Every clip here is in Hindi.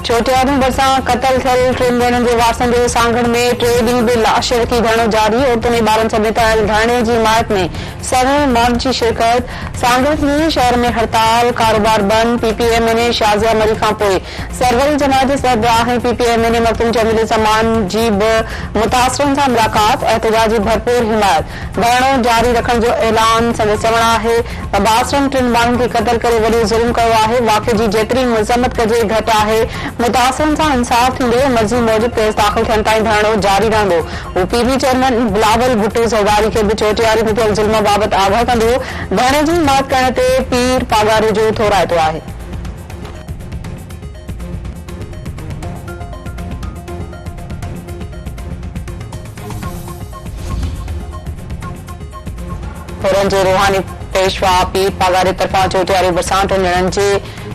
छोटियारू भरिसां क़तल थियल टिनि ॼणनि जे वारसनि जो सांगड़ में टे ॾींहं बि लाश रखी धरणो जारी। औरतुनि ऐं ॿारनि समेत आयल धरणे जी हिमायत में सभई माण्हुनि जी शिरकत। सांगड़ में शहर में हड़ताल, कारोबार बंद। पीपीएमएन शाज़िया मरी खां पोइ सरवरी जमात जे सरबराह ऐं पीपीएमएन मखदूम जमील ज़मान जी बि मुतासिरनि सां मुलाक़ात। एहतजाज जी भरपूर हिमायत। धरणो जारी रखण जो ऐलान। संदसि चवणु आहे त बासरनि टिनि माण्हुनि खे क़तल करे वॾो ज़ुल्म कयो आहे। वाक़े जी जेतिरी मज़म्मत कजे घटि आहे। मुतासिरनि सां इंसाफ़ थींदो। मर्ज़ी मूजिब केस दाख़िल थियण ताईं धरणो जारी रहंदो। पीपी चेयरमैन बिलावल भुट्टो ज़रदारी खे बि चोटियारी में थियल ज़ुल्म बाबति आगाह कंदो। धरणे जी हिमायत करण ते पीर पागारे जो थोराइतो आहे। हुरन जे रूहानी पेशवा पीर पागारे तरफ़ां चोटियारी भरिसां टिनि ॼणनि जे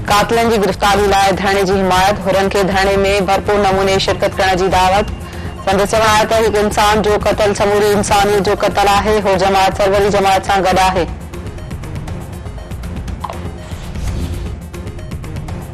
कातिलनि जी गिरफ़्तारी लाइ धरणे जी हिमायत। हुरन खे धरणे में भरपूर नमूने शिरकत करण जी दावत। संदसि चवणु आहे त हिकु इंसान जो क़तल समूरी इंसानियत जो क़तल आहे। हो जमात सरवरी जमात सां गॾु आहे।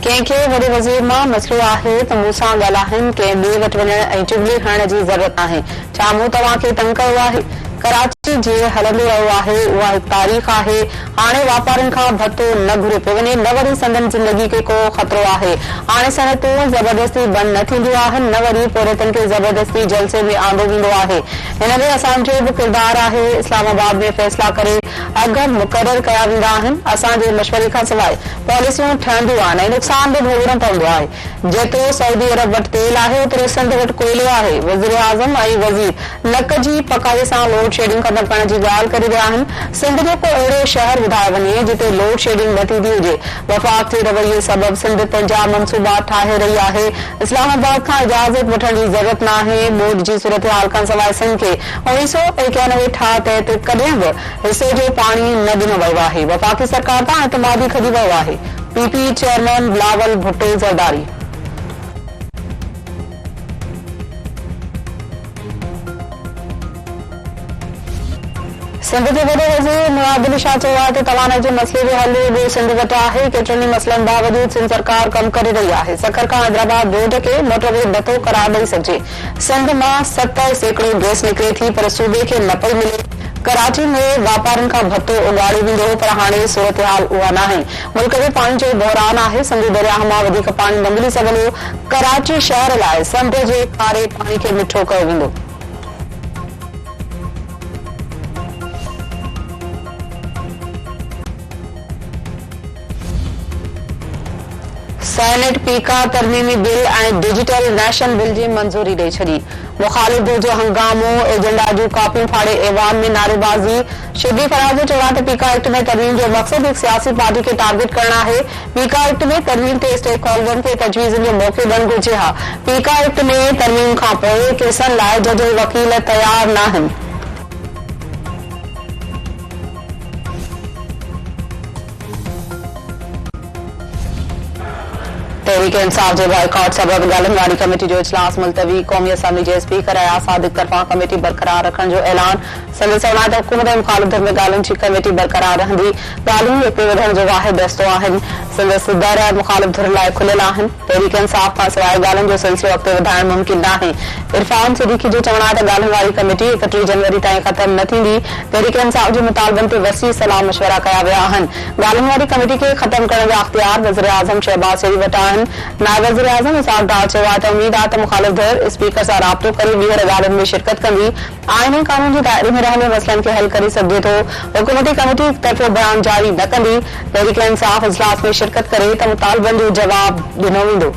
कंहिंखे वॾे वज़ीर मां मसइलो आहे त मूं सां ॻाल्हाइनि, कंहिं ॿिए वटि वञण ऐं चुगली खणण जी ज़रूरत नाहे। छा मूं तव्हांखे तंग कयो आहे? कराची जीअं हलंदो रहियो आहे उहा हिकु तारीख़ आहे। हाणे वापारियुनि खां भत्तो न घुरियो पियो वञे, न वरी संदन ज़िंदगी खे को ख़तरो आहे। हाणे सनतूं ज़बरदस्ती बंदि न थींदियूं आहिनि, न वरी पौरतनि खे ज़बरदस्ती जलसे में आंदो वेंदो आहे। हिन में असांजो बि किरदारु आहे। इस्लामाबाद में फ़ैसिला करे अघ मुक़ररु कया वेंदा आहिनि। असांजे मशवरे खां सवाइ पॉलिसियूं ठहंदियूं आहिनि ऐं नुक़सान बि भोगणो पवंदो आहे। जेतिरो सऊदी अरब वटि तेल आहे ओतिरो सिंध वटि कोयलो आहे। वज़ीर आज़म ऐं वज़ीर नक जी पकाए सां लोड शेडिंग ख़तमु करण जी ॻाल्हि करे रहिया आहिनि। सिंध जो को अहिड़ो शहर ॿुधायो वञे जिते लोड शेडिंग न थींदी हुजे। वफ़ाक़ जे रवैये सबबि सिंध पंहिंजा मंसूबा ठाहे रही आहे। इस्लामाबाद खां इजाज़त वठण जी ज़रूरत नाहे। बोर्ड जी सूरतहाल खां सवाइ सिंध खे 1991 ठाह तहत कॾहिं बि हिसे जो पाणी न ॾिनो वियो आहे। वफ़ाक़ी सरकार तां एतमादी खजी वियो आहे। PP chairman Bilawal Bhutto Zardari. सिंध जे वॾे वज़ीर मुराद अली शाह चयो आहे त तवानाई जे मसइले जो हल बि सिंध वटि आहे। केतिरनि मसइलनि बावजूद सिंध सरकार कमु करे रही आहे। सखर खां हैदराबाद रोड खे मोटरवे नथो करार ॾेई सघिजे। सिंध मां 70% गैस निकिरे थी पर सूबे खे न पई मिले। कराची में वापारियुनि खां भत्तो उगाड़ियो वेंदो पर हाणे सूरतहाल उहा नाहे। मुल्क में पाणी जो बहिरान आहे। सिंध दरिया मां वधीक पाणी न मिली सघंदो। कराची शहर लाइ समुंड जे खारे पाणी खे मिठो कयो वेंदो। सेनेट पीका तरमीमी बिल ऐं डिजिटल नेशन बिल जी मंज़ूरी ॾेई छॾी। मुखालिफ़ जो हंगामो, एजेंडा जूं कापियूं फाड़े ऐवान में नारेबाज़ी। शिबली फराज़ जो चयो आहे त पीका एक्ट में तरमीम जो मक़सद हिकु सियासी पार्टी खे टारगेट करणु आहे। पीका एक्ट में तरमीम ते स्टेक होल्डरनि खे तजवीज़ जो मौक़ो ॾियणु घुरिजे हा। पीका एक्ट में तरमीम खां पोइ केसनि लाइ जज ऐं वकील तयार न आहिनि। तहरीक इंसाफ जे बॉयकॉट सबब ॻाल्हियुनि वारी कमेटी जो इजलास मुलतवी। क़ौमी असम्बली जे स्पीकर अयाज सादिक तरफ़ां कमेटी बरक़रार रखण जो ऐलान। संदसि चवणु आहे त हुकूमत ऐं मुखालिफ़ धर्म में ॻाल्हियुनि जी कमेटी बरक़रार रहंदी। ॻाल्हियूं अॻिते वधण जो वाहिद रस्तो आहिनि। संदसि दर ऐं मुखालिफ़ धुर लाइ खुलियल आहिनि। तहरीक इंसाफ खां सवाइ ॻाल्हियुनि जो सिलसिलो अॻिते वधाइण मुमकिन नाहे। इरफान सिद्दीकी जो चवणु आहे त ॻाल्हियुनि वारी कमेटी 31 जनवरी ताईं ख़तमु न थींदी। तहरीक इंसाफ जे मुतालबनि ते वसी सलाह मशवरा कया विया आहिनि। ॻाल्हियुनि वारी कमेटी खे ख़तमु करण जा अख़्तियार वज़ीर आज़म शहबाज शरीफ वटि आहिनि। नायब वज़ीर आज़म इसाक डार चयो आहे त उमीद आहे त मुखालिफ़ धिर स्पीकर सां राब्तो करे ॿीहर ॻाल्हियुनि में शिरकत कंदी। आइन ऐं कानून जे दायरे में रहंदे मसइलनि खे हल करे सघिजे थो। हुकूमती कमेटी हिकु तरफ़ो बयान जारी न कंदी। तहरीक इंसाफ इजलास में शिरकत करे त मुतालबनि जो जवाब ॾिनो वेंदो।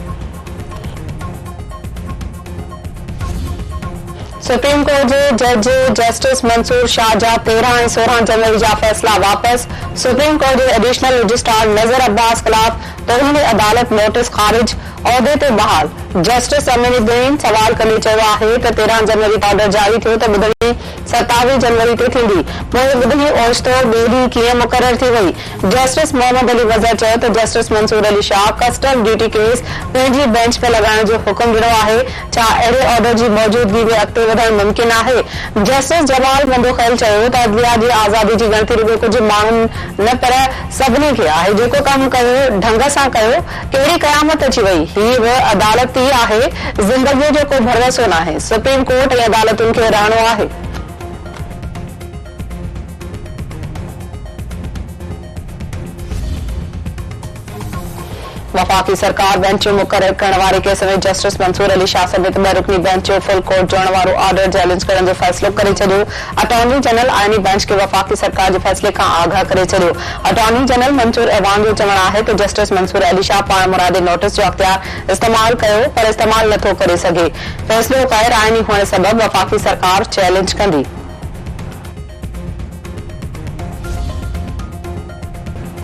सुप्रीम कोर्ट जे जज जस्टिस मंसूर शाह जा 13 ऐं 16 जनवरी जा फ़ैसिला वापस। सुप्रीम कोर्ट जे एडिशनल रजिस्ट्रार नज़र अब्बास ख़िलाफ़ तौहीन अदालत नोटिस ख़ारिज। उहिदे ते बहाल। जस्टिस अमीनुद्दीन सवाल कंदे चयो आहे त 13 जनवरी ऑर्डर जारी थियो त ॿुधणी में 27 जनवरी ते थींदी। ॿुधणी ओचितो ॿिए ॾींहुं कीअं मुक़रर थी वई। जस्टिस मोहम्मद अली वज़र चयो त justice Mansoor Ali Shah custom duty case पंहिंजी बेंच पे लॻाइण जो हुकुम ॾिनो आहे। छा अहिड़े ऑर्डर जी मौजूदगी में अॻिते वधणु मुमकिन आहे? जस्टिस जमाल मंदोखैल चयो त अदलिया जी आज़ादी जी ॻणती रुॻो कुझु माण्हुनि न पर सभिनी खे आहे। जेको कमु कयो ढंग सां कयो। कहिड़ी क़यामत अची वई। हीअ बि अदालत ई आहे। ज़िंदगीअ जो को भरवसो न आहे। सुप्रीम कोर्ट ऐं अदालतुनि खे रहणो आहे। वफाकी सरकार बेंच मुक़रर करण वारे केस में जस्टिस मंसूर अली शाह समेत 2 रुकनी बेंच जो फुल कोर्ट जोड़ण वारो ऑर्डर चैलेंज करण जो फ़ैसिलो करे छॾियो। अटॉर्नी जनरल आइनी बेंच खे वफाकी सरकार जे फ़ैसिले खां आगाह करे छॾियो। अटॉर्नी जनरल मंसूर ऐवान जो चवणु आहे त जस्टिस मंसूर अली शाह पाण मुरादे नोटिस जो अख्तियार इस्तेमाल कयो पर इस्तेमाल नथो करे सघे। फ़ैसिलो गैर आइनी हुअण सबबि वफाकी सरकार चैलेंज कंदी।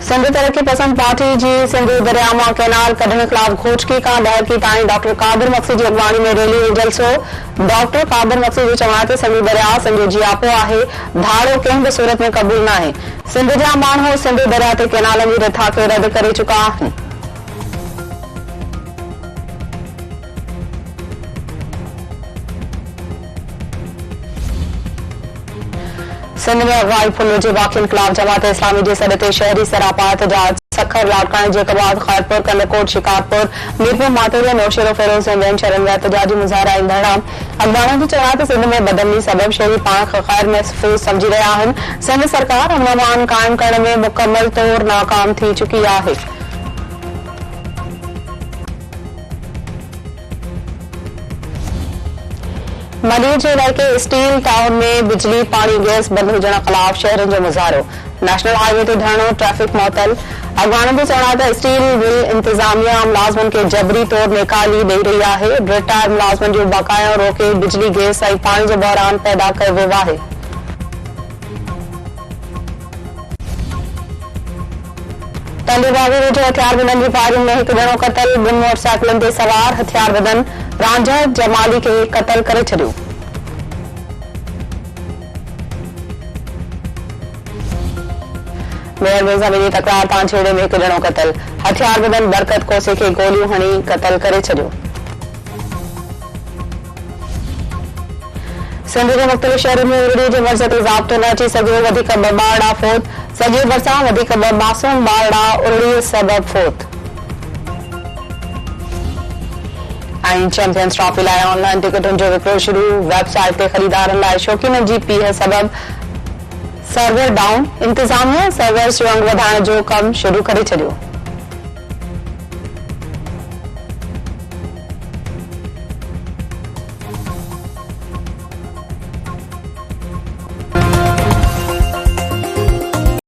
सिंध तरक्की पसंद पार्टी जी सिंधु दरिया मां कैनाल कढण खिलाफ घोटकी खां दहकी ताईं डॉक्टर कादिर मक्सी जी अॻवानी में रैली ऐं जलसो। डॉक्टर कादिर मक्सी जो चवणु आहे त सिंधु दरिया सिंध जो जियापो आहे। धाड़ो कंहिं बि सूरत में क़बूल न आहे। सिंध जा माण्हू सिंधु दरिया ते कैनालनि जी रिथा खे रद्द करे चुका आहिनि। सिंध में अगवाई फुल जे वाक़िअनि खिलाफ जमात इस्लामी जे सॾ ते शहरी सरापा एहतजाज। सखर लाड़काने जैकबाद खारपुर कंदकोट शिकारपुर मीरपुर मातोरिया नौशेरो फेरोज़ ऐं ॿियनि शहरनि में एहतजाजी मुज़ाहिरा ऐं धरना। अॻवाणनि जो चवणु आहे त सिंध में बदमनी सबबि शहरी पाण खे ख़ैर महफ़ूज़ सम्झी रहिया आहिनि। सिंध सरकार अमन क़ाइम करण में मुकमल तौर नाकाम थी चुकी आहे। मलीर जे इलाइक़े स्टील टाउन में बिजली पानी गैस बंद हुजण खिलाफ शहरनि जो मुज़ाहिरो। नेशनल हाईवे ते धरणो ट्रैफिक मुअतल। अॻवाणनि जो चवणु आहे त स्टील मिल इंतज़ामिया मुलाज़िमनि खे जबरी तौर नेकाली ॾेई रही आहे। रिटायर मुलाज़िमनि जो बकाया रोके बिजली गैस ऐं पाणी जो बहिरान पैदा कयो वियो आहे। तंडीबागी वेझो हथियारबंदनि जी फायरिंग में हिकु ॼणो क़तल। 2 मोटरसाइकिलनि ते सवार हथियारबंदनि रांझा जमाली खे क़तल करे छॾियो। मेयर में ज़मीनी तकरार तां छेड़े में हिकु ॼणो क़तल। हथियारबंदनि बरकत कोसे खे गोलियूं हणी क़तल करे छॾियो। सिंध जे मुख़्तलिफ़ शहरनि में उरड़ी जे मर्ज़ ते ज़ाब्तो न अची सघियो। वधीक 2 ॿारड़ा फोत। सॼे भरिसां वधीक 2 मासूम ॿारड़ा उरड़ी सबबि फोत। ऐं चैंपियंस ट्रॉफी लाइ ऑनलाइन टिकटुनि जो विकिरो शुरू। वेबसाइट ते ख़रीदारनि लाइ शौक़ीननि जी पीह सबबि सर्वर डाउन। इंतज़ामिया सर्वर्स जो अंग वधाइण जो कमु शुरू करे छॾियो।